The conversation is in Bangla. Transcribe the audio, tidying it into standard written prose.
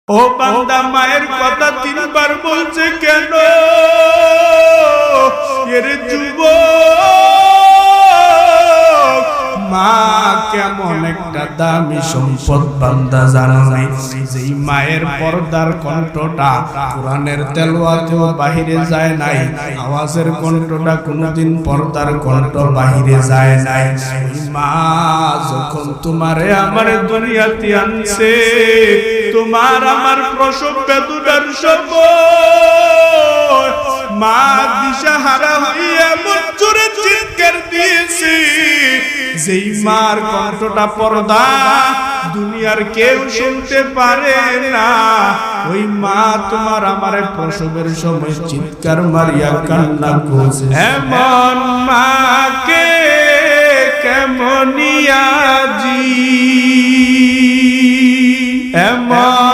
ও বান্দা মায়ের কথা তিনবার বলছে কেন? এর যুবক, মা কেমন একটা দামি সম্পদ বান্দা জানো নাই? যেই মায়ের পর্দার কণ্ঠটা কোরআনের তেলাওয়াতেও বাহিরে যায় নাই, আওয়াজের কণ্ঠটা কোনোদিন পর্দার কণ্ঠ বাহিরে যায় নাই। ওই মা যখন তোমারে আমার দুনিয়াতে আনছে, তোমার আমার প্রসব বেদনার সময় মা দিশাহারা হইয়া এমন জোরে চিৎকার দিয়েছে, যেই মার কণ্ঠটা পর্দা দুনিয়ার কেউ শুনতে পারে না। ওই মা তোমার আমার প্রসবের সময় চিৎকার মারিয়া কান্না করছে। এমন মাকে কেমনিয়া জি, এমন